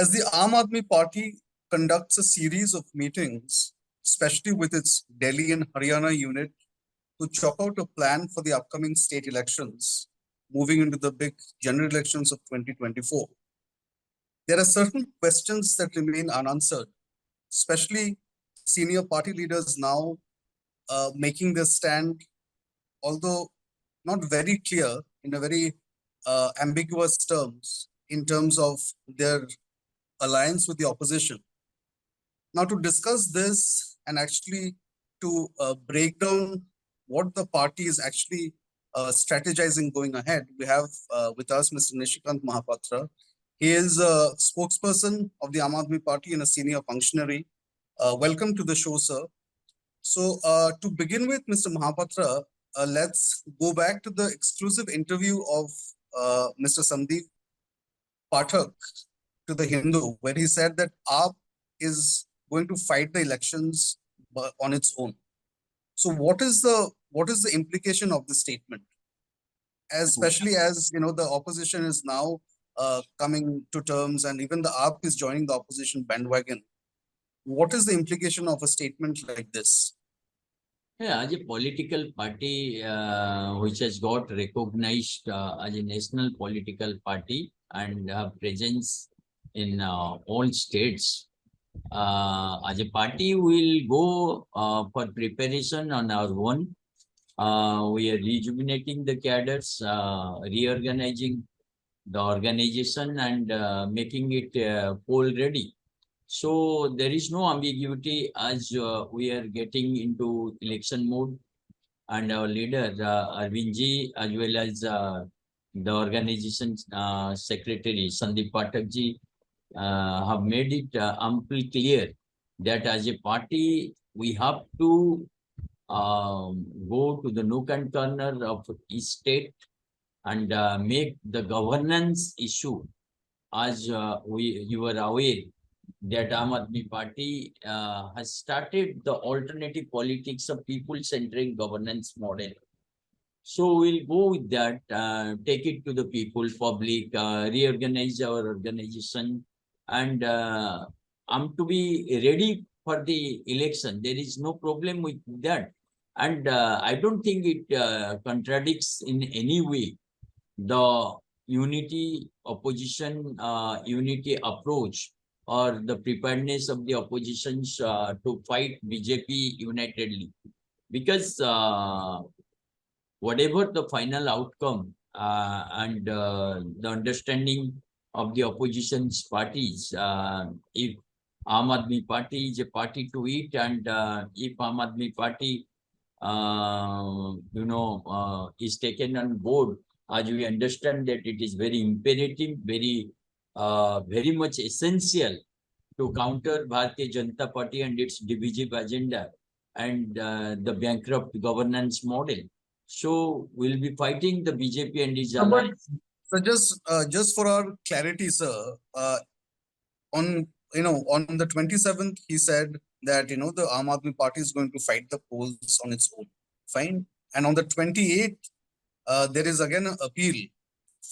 As the Aam Aadmi Party conducts a series of meetings, especially with its Delhi and Haryana unit, to chalk out a plan for the upcoming state elections, moving into the big general elections of 2024. There are certain questions that remain unanswered, especially senior party leaders now making their stand, although not very clear, in a very ambiguous terms, in terms of their alliance with the opposition. Now, to discuss this and actually to break down what the party is actually strategizing going ahead, we have with us Mr. Nishikant Mohapatra. He is a spokesperson of the Aam Aadmi Party and a senior functionary. Welcome to the show, sir. So to begin with, Mr. Mohapatra, let's go back to the exclusive interview of Mr. Sandeep Pathak to the Hindu, where he said that AAP is going to fight the elections on its own. So what is the implication of this statement? Especially as the opposition is now coming to terms, and even the AAP is joining the opposition bandwagon. What is the implication of a statement like this? Yeah, as a political party which has got recognized as a national political party and have presence in all states, as a party we will go for preparation on our own. We are rejuvenating the cadres, reorganizing the organization and making it poll ready. So there is no ambiguity as we are getting into election mode, and our leader Arvindji, as well as the organization secretary Sandeep Pathakji have made it amply clear that as a party we have to go to the nook and corner of each state and make the governance issue, as you are aware that Aam Aadmi Party has started the alternative politics of people-centric governance model. So we'll go with that, take it to the people, public, reorganize our organization, and I'm to be ready for the election. There is no problem with that. And I don't think it contradicts in any way the unity opposition, unity approach, or the preparedness of the oppositions to fight BJP unitedly. Because whatever the final outcome and the understanding of the opposition's parties, if Aam Aadmi Party is a party to it, and if Aam Aadmi Party is taken on board, as we understand that it is very imperative, very much essential to counter Bharatiya Janata Party and its divisive agenda and the bankrupt governance model. So we'll be fighting the BJP and his allies. So just for our clarity, sir, on the 27th, he said that the Aam Aadmi Party is going to fight the polls on its own. Fine. And on the 28th, there is again an appeal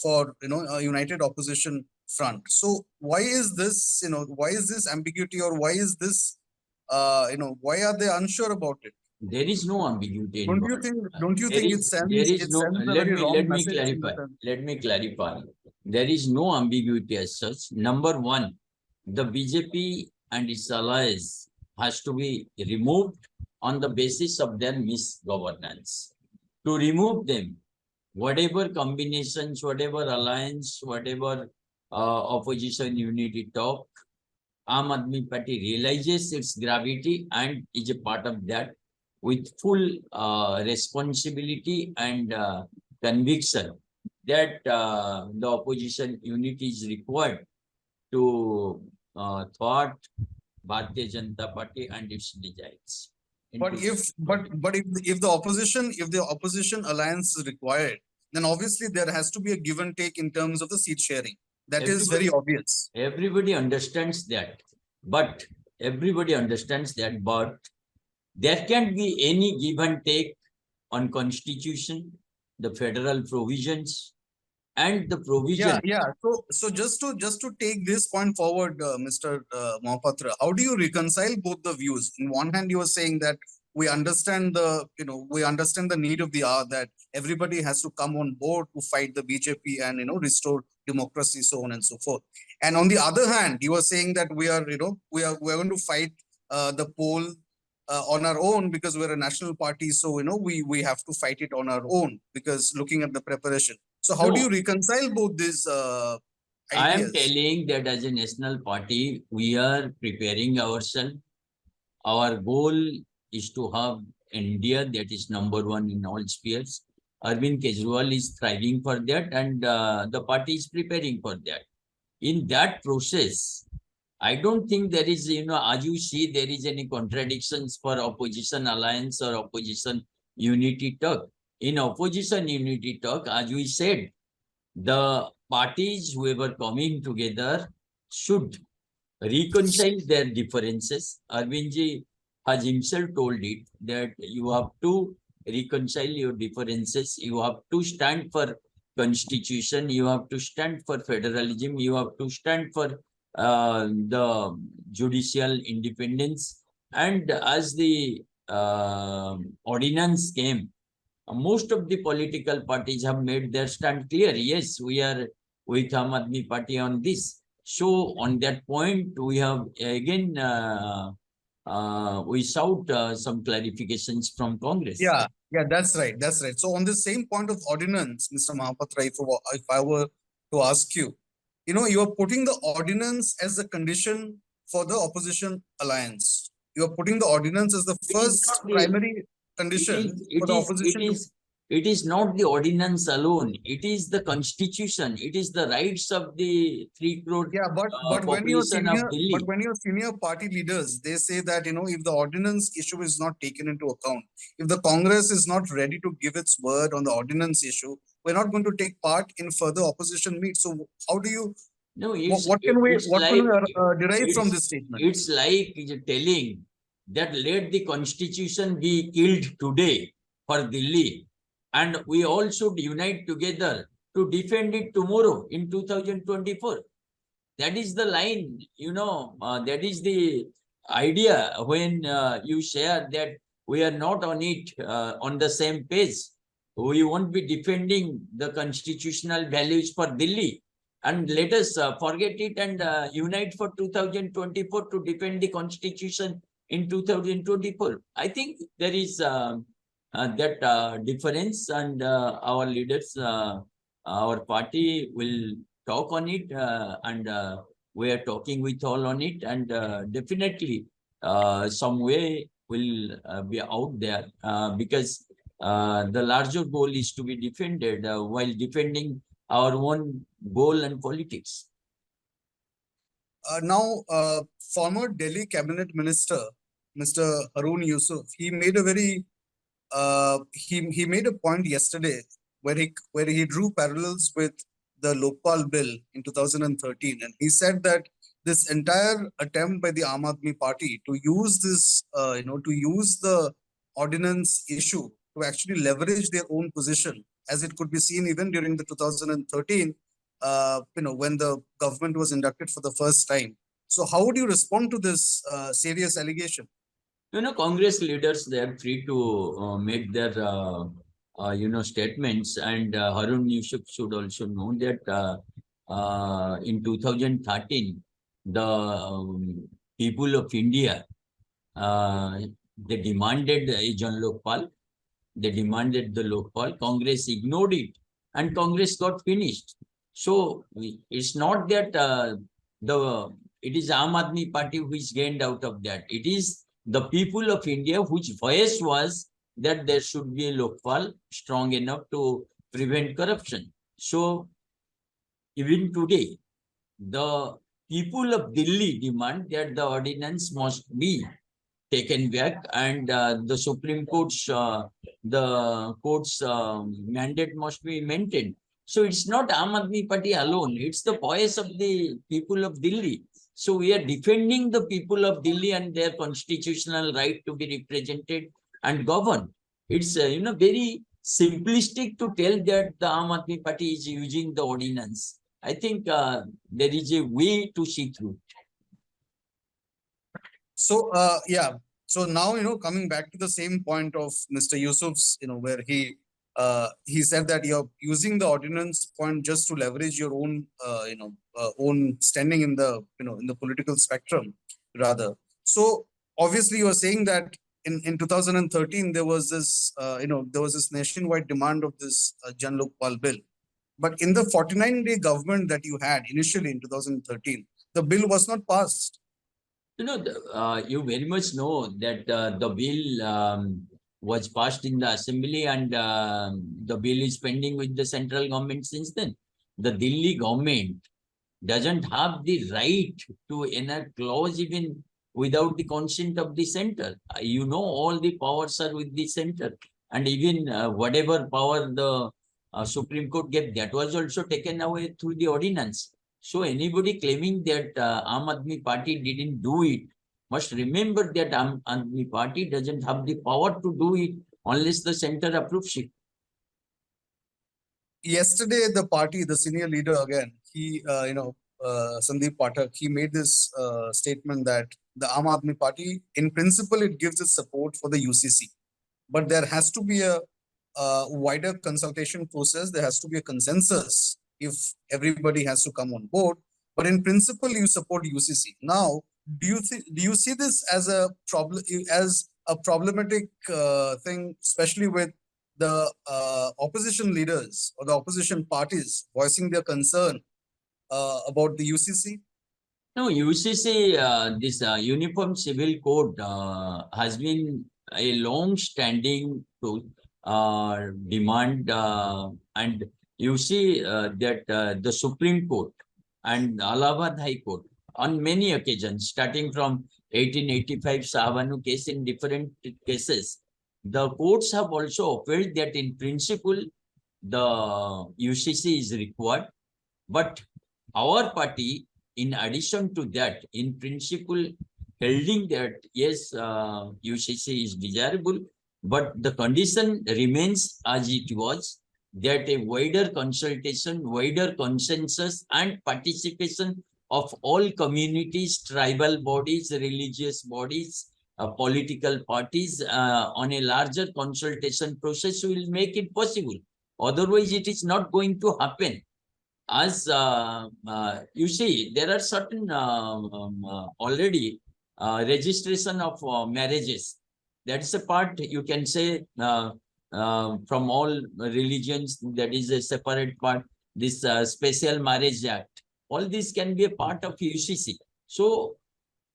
for a united opposition front. So why is this ambiguity, or why is this why are they unsure about it? There is no ambiguity. Don't you think it sends a very wrong message? Let me clarify. There is no ambiguity as such. Number one, the BJP and its allies has to be removed on the basis of their misgovernance. To remove them, whatever combinations, whatever alliance, whatever opposition unity talk, Aam Aadmi Party realizes its gravity and is a part of that with full responsibility and conviction that the opposition unity is required to thwart Bharatiya Janata Party and its desires. But if the opposition alliance is required, then obviously there has to be a give and take in terms of the seat sharing. That is very obvious. Everybody understands that, but there can't be any give and take on constitution, the federal provisions, and the provision. So just to take this point forward, Mr. Mohapatra, how do you reconcile both the views? In one hand, you are saying that we understand the need of the hour, that everybody has to come on board to fight the BJP and restore democracy, so on and so forth. And on the other hand, you are saying that we are going to fight the poll on our own because we're a national party. So we have to fight it on our own because looking at the preparation. So how do you No, reconcile both these I am ideas? telling that as a national party, we are preparing ourselves. Our goal is to have India that is #1 in all spheres. Arvind Kejriwal is striving for that, and the party is preparing for that. In that process, I don't think there is, as you see, there is any contradictions for opposition alliance or opposition unity talk. In opposition unity talk, as we said, the parties who were coming together should reconcile their differences. Arvindji has himself told it that you have to reconcile your differences. You have to stand for constitution. You have to stand for federalism. You have to stand for the judicial independence. And as the ordinance came, most of the political parties have made their stand clear. Yes, we are with Aam Aadmi Party on this. So on that point, we have again we shout some clarifications from Congress. Yeah, that's right. That's right. So on the same point of ordinance, Mr. Mahapatra, if I were to ask you, you are putting the ordinance as a condition for the opposition alliance. You are putting the ordinance as the It is first not the, primary it condition is, for it the is, opposition to. it is not the ordinance alone. It is the constitution. It is the rights of the 3 crore Yeah, but population of Delhi. when your senior party leaders, they say that if the ordinance issue is not taken into account, if the Congress is not ready to give its word on the ordinance issue, we're not going to take part in further opposition meets. So how do you No, what can we derive from this statement? it's like telling that let the constitution be killed today for Delhi, and we all should unite together to defend it tomorrow in 2024. That is the line, that is the idea when you share that we are not on it on the same page. We won't be defending the constitutional values for Delhi. And let us forget it and unite for 2024 to defend the constitution in 2024. I think there is that difference, and our leaders, our party will talk on it, and we are talking with all on it, and definitely some way will be out there because the larger goal is to be defended while defending our own goal and politics. Now, former Delhi cabinet minister, Mr. Harun Yusuf, he made a very he made a point yesterday where he drew parallels with the Lokpal bill in 2013, and he said that this entire attempt by the Aam Aadmi Party to use this, to use the ordinance issue to actually leverage their own position, as it could be seen even during the 2013, when the government was inducted for the first time. So, how would you respond to this serious allegation? Congress leaders, they are free to make their statements, and Harun Yusuf should also know that in 2013 the people of India, they demanded a Jan Lokpal. They demanded the Lokpal. Congress ignored it, and Congress got finished. So it's not that it is Aam Aadmi Party which gained out of that. It is the people of India whose voice was that there should be a Lokpal strong enough to prevent corruption. So even today, the people of Delhi demand that the ordinance must be taken back, and the Supreme Court's mandate must be maintained. So it's not Aam Aadmi Party alone; it's the voice of the people of Delhi. So we are defending the people of Delhi and their constitutional right to be represented and governed. It's very simplistic to tell that the Aam Aadmi Party is using the ordinance. I think there is a way to see through. So, yeah. So now, coming back to the same point of Mr. Yusufs, where he said that you're using the ordinance point just to leverage your own, own standing in the, in the political spectrum, rather. So obviously, you're saying that in 2013 there was this, there was this nationwide demand of this Jan Lokpal bill. But in the 49-day government that you had initially in 2013, the bill was not passed. You very much know that the bill was passed in the assembly, and the bill is pending with the central government since then. The Delhi government doesn't have the right to enact laws even without the consent of the center. All the powers are with the center, and even whatever power the Supreme Court gave, that was also taken away through the ordinance. So anybody claiming that Aam Aadmi Party didn't do it must remember that Aam Aadmi Party doesn't have the power to do it unless the center approves it. Yesterday, the party, the senior leader again, he, Sandeep Pathak, he made this statement that the Aam Aadmi Party, in principle, it gives its support for the UCC, but there has to be a wider consultation process. There has to be a consensus if everybody has to come on board. But in principle, you support UCC. Now, do you see this as a problematic thing, especially with the opposition leaders or the opposition parties voicing their concern about the UCC? No, UCC, this Uniform Civil Code has been a long-standing demand, and you see that the Supreme Court and Allahabad High Court on many occasions, starting from 1885 Sahavanu case in different cases, the courts have also upheld that in principle the UCC is required, but our party, in addition to that, in principle, holding that yes, UCC is desirable, but the condition remains as it was, that a wider consultation, wider consensus, and participation of all communities, tribal bodies, religious bodies, political parties on a larger consultation process will make it possible. Otherwise, it is not going to happen. As you see, there are certain already registration of marriages. That is a part, you can say, from all religions, that is a separate part. This Special Marriage Act, all this can be a part of UCC. So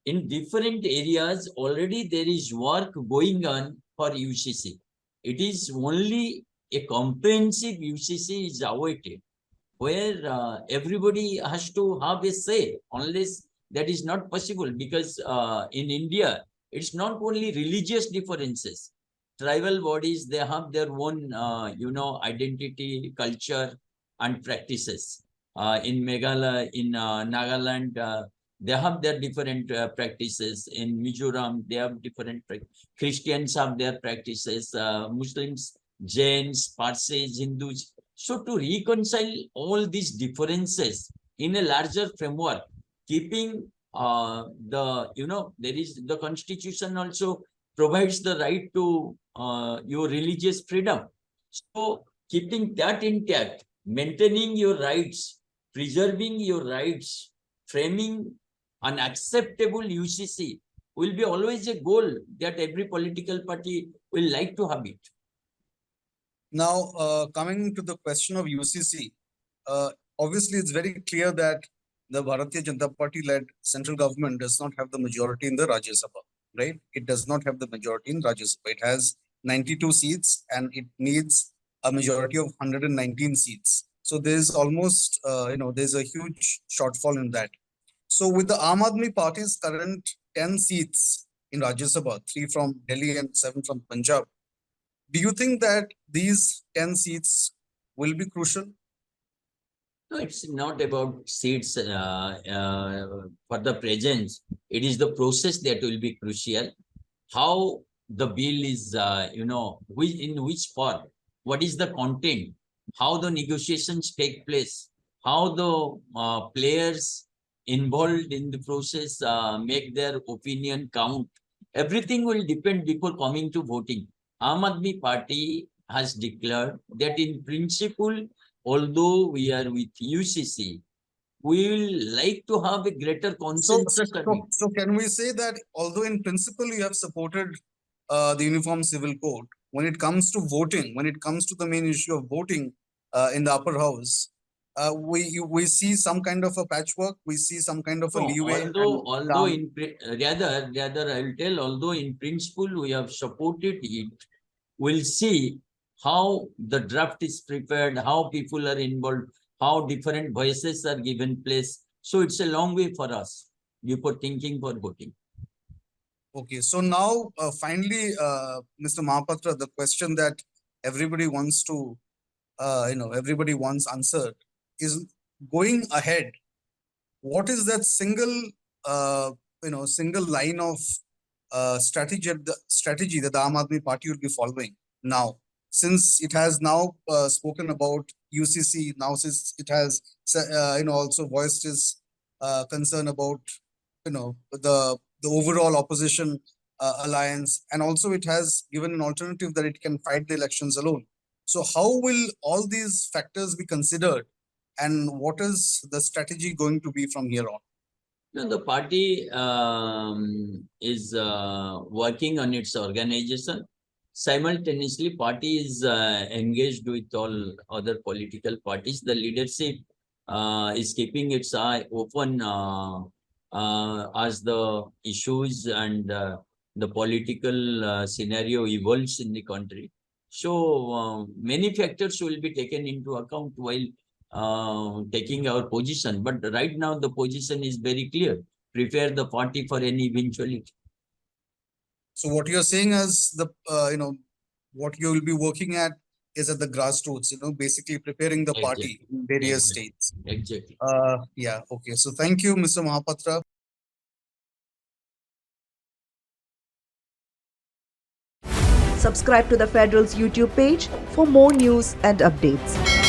in different areas, already there is work going on for UCC. It is only a comprehensive UCC is awaited, where everybody has to have a say. Unless that is not possible, because in India, it's not only religious differences. Tribal bodies, they have their own, identity, culture, and practices. In Meghalaya, in Nagaland, they have their different practices. In Mizoram, they have different Christians have their practices. Muslims, Jains, Parsis, Hindus. So to reconcile all these differences in a larger framework, keeping there is the constitution also provides the right to your religious freedom. So keeping that intact, maintaining your rights, preserving your rights, framing an acceptable UCC will be always a goal that every political party will like to have it. Now, coming to the question of UCC, obviously it's very clear that the Bharatiya Janata Party-led central government does not have the majority in the Rajya Sabha, right? It does not have the majority in Rajya Sabha. It has 92 seats and it needs a majority of 119 seats. So there's almost, there's a huge shortfall in that. So with the Aam Aadmi Party's current 10 seats in Rajya Sabha, 3 from Delhi and 7 from Punjab, do you think that these 10 seats will be crucial? No, it's not about seats for the presence. It is the process that will be crucial. How the bill is, in which form. what is the content, how the negotiations take place, how the players involved in the process make their opinion count. Everything will depend before coming to voting. Aam Aadmi Party has declared that in principle, although we are with UCC, we will like to have a greater consensus. So can we say that although in principle you have supported the Uniform Civil Code, when it comes to voting, when it comes to the main issue of voting in the upper house, we see some kind of a patchwork, we see some kind of a No, leeway. although rather I will tell, although in principle we have supported it, we'll see how the draft is prepared, how people are involved, how different voices are given place. So it's a long way for us before thinking for voting. Okay, so now finally, Mr. Mohapatra, the question that everybody wants to, everybody wants answered is going ahead. What is that single line of strategy that the Aam Aadmi Party will be following now, since it has now spoken about UCC, now since it has also voiced its concern about the overall opposition alliance, and also it has given an alternative that it can fight the elections alone. So how will all these factors be considered, and what is the strategy going to be from here on? No, the party is working on its organization. Simultaneously, party is engaged with all other political parties. The leadership is keeping its eye open as the issues and the political scenario evolves in the country. So many factors will be taken into account while taking our position. But right now the position is very clear. Prepare the party for any eventuality. So what you're saying is what you will be working at is at the grassroots, basically preparing the party in various states. Exactly. Yeah, okay. So thank you, Mr. Mohapatra. Subscribe to the Federal's YouTube page for more news and updates.